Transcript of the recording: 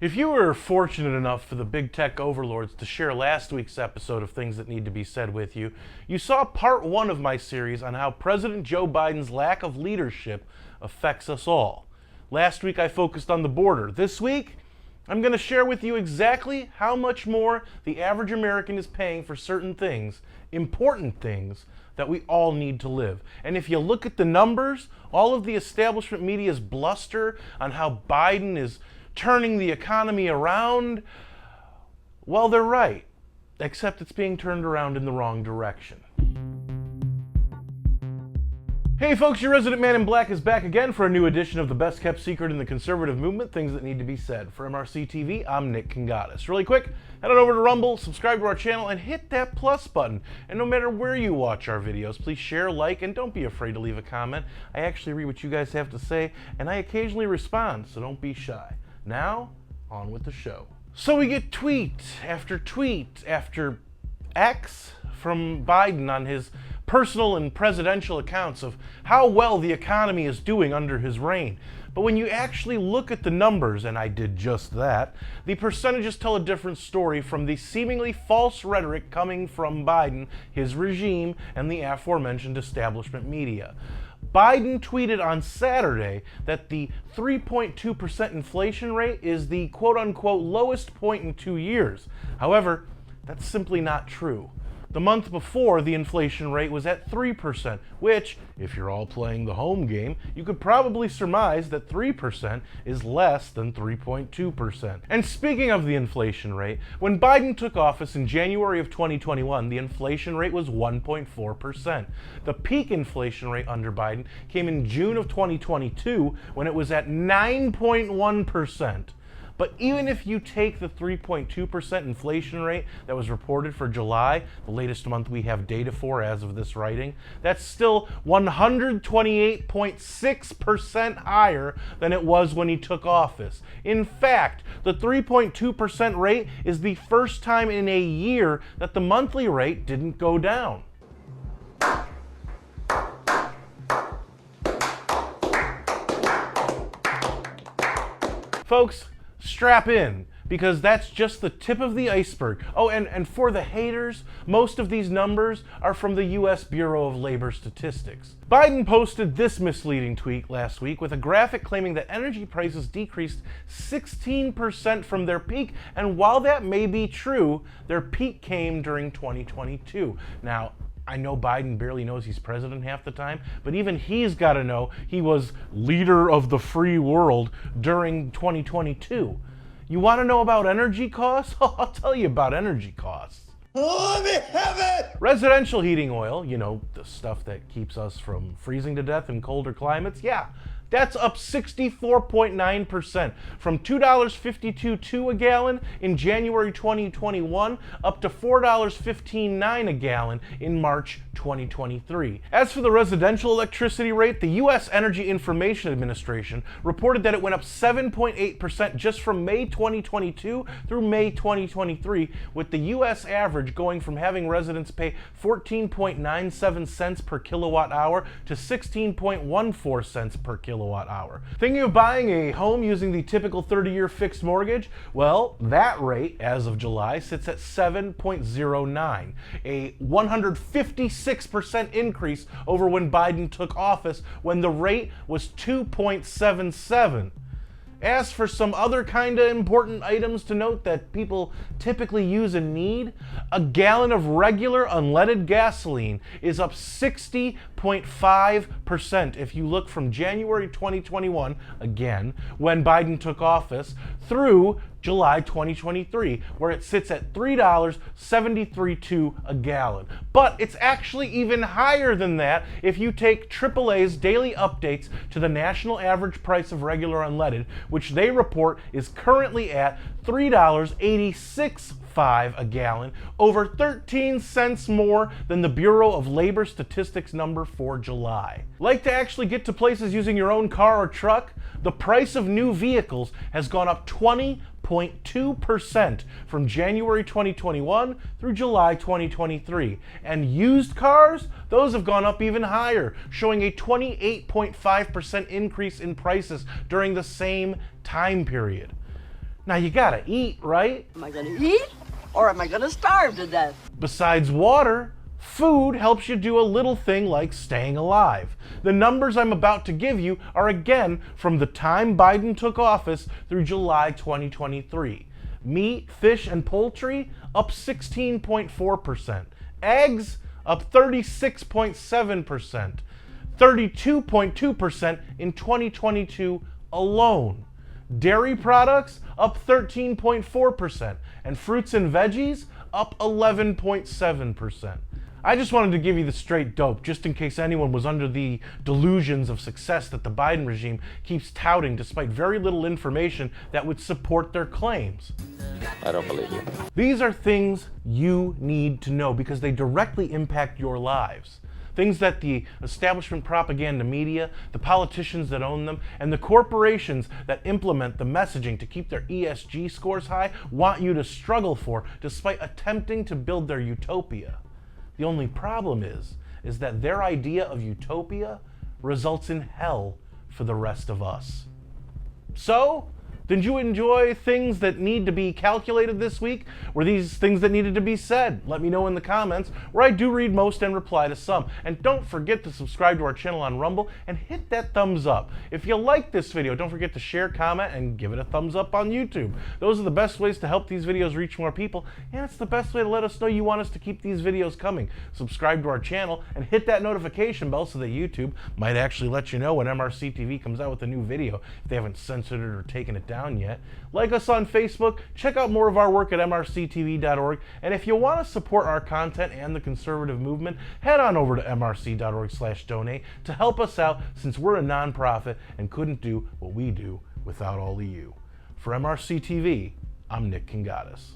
If you were fortunate enough for the big tech overlords to share last week's episode of Things That Need to Be Said with you, you saw part one of my series on how President Joe Biden's lack of leadership affects us all. Last week I focused on the border. This week, I'm going to share with you exactly how much more the average American is paying for certain things, important things, that we all need to live. And if you look at the numbers, all of the establishment media's bluster on how Biden is turning the economy around, well, they're right, except it's being turned around in the wrong direction. Hey folks, your resident man in black is back again for a new edition of the best kept secret in the conservative movement, Things That Need to Be Said. For MRC-TV, I'm Nick Kangadis. Really quick, head on over to Rumble, subscribe to our channel, and hit that plus button. And no matter where you watch our videos, please share, like, and don't be afraid to leave a comment. I actually read what you guys have to say, and I occasionally respond, so don't be shy. Now, on with the show. So we get tweet after X from Biden on his personal and presidential accounts of how well the economy is doing under his reign. But when you actually look at the numbers, and I did just that, the percentages tell a different story from the seemingly false rhetoric coming from Biden, his regime, and the aforementioned establishment media. Biden tweeted on Saturday that the 3.2% inflation rate is the quote-unquote lowest point in 2 years. However, that's simply not true. The month before, the inflation rate was at 3%, which, if you're all playing the home game, you could probably surmise that 3% is less than 3.2%. And speaking of the inflation rate, when Biden took office in January of 2021, the inflation rate was 1.4%. The peak inflation rate under Biden came in June of 2022, when it was at 9.1%. But even if you take the 3.2% inflation rate that was reported for July, the latest month we have data for as of this writing, that's still 128.6% higher than it was when he took office. In fact, the 3.2% rate is the first time in a year that the monthly rate didn't go down. Folks, strap in, because that's just the tip of the iceberg. Oh, and for the haters, most of these numbers are from the U.S. Bureau of Labor Statistics. Biden posted this misleading tweet last week with a graphic claiming that energy prices decreased 16% from their peak, and while that may be true, their peak came during 2022. Now, I know Biden barely knows he's president half the time, but even he's got to know he was leader of the free world during 2022. You want to know about energy costs? I'll tell you about energy costs. Let me have it! Residential heating oil, you know, the stuff that keeps us from freezing to death in colder climates, yeah. That's up 64.9%, from $2.52 a gallon in January 2021 up to $4.15 a gallon in March 2023. As for the residential electricity rate, the U.S. Energy Information Administration reported that it went up 7.8% just from May 2022 through May 2023, with the U.S. average going from having residents pay 14.97 cents per kilowatt hour to 16.14 cents per kilowatt hour. Thinking of buying a home using the typical 30-year fixed mortgage? Well, that rate, as of July, sits at 7.09, a 156% increase over when Biden took office, when the rate was 2.77. As for some other kind of important items to note that people typically use and need, a gallon of regular unleaded gasoline is up 60.5% if you look from January 2021, again, when Biden took office, through July 2023, where it sits at $3.73 a gallon. But it's actually even higher than that if you take AAA's daily updates to the national average price of regular unleaded, which they report is currently at $3.86 a gallon, over 13 cents more than the Bureau of Labor Statistics number for July. Like to actually get to places using your own car or truck? The price of new vehicles has gone up 20.2% from January 2021 through July 2023. And used cars, those have gone up even higher, showing a 28.5% increase in prices during the same time period. Now you gotta eat, right? Am I gonna eat or am I gonna starve to death? Besides water, food helps you do a little thing like staying alive. The numbers I'm about to give you are again from the time Biden took office through July 2023. Meat, fish, and poultry up 16.4%. Eggs up 36.7%. 32.2% in 2022 alone. Dairy products up 13.4%, and fruits and veggies up 11.7%. I just wanted to give you the straight dope, just in case anyone was under the delusions of success that the Biden regime keeps touting despite very little information that would support their claims. I don't believe you. These are things you need to know because they directly impact your lives. Things that the establishment propaganda media, the politicians that own them, and the corporations that implement the messaging to keep their ESG scores high want you to struggle for despite attempting to build their utopia. The only problem is that their idea of utopia results in hell for the rest of us. So, did you enjoy things that need to be calculated this week? Were these things that needed to be said? Let me know in the comments, where I do read most and reply to some. And don't forget to subscribe to our channel on Rumble and hit that thumbs up. If you like this video, don't forget to share, comment, and give it a thumbs up on YouTube. Those are the best ways to help these videos reach more people, and it's the best way to let us know you want us to keep these videos coming. Subscribe to our channel and hit that notification bell so that YouTube might actually let you know when MRC-TV comes out with a new video if they haven't censored it or taken it down yet. Like us on Facebook, check out more of our work at MRCTV.org, and if you want to support our content and the conservative movement, head on over to MRC.org/donate to help us out, since we're a nonprofit and couldn't do what we do without all of you. For MRC TV, I'm Nick Kangadis.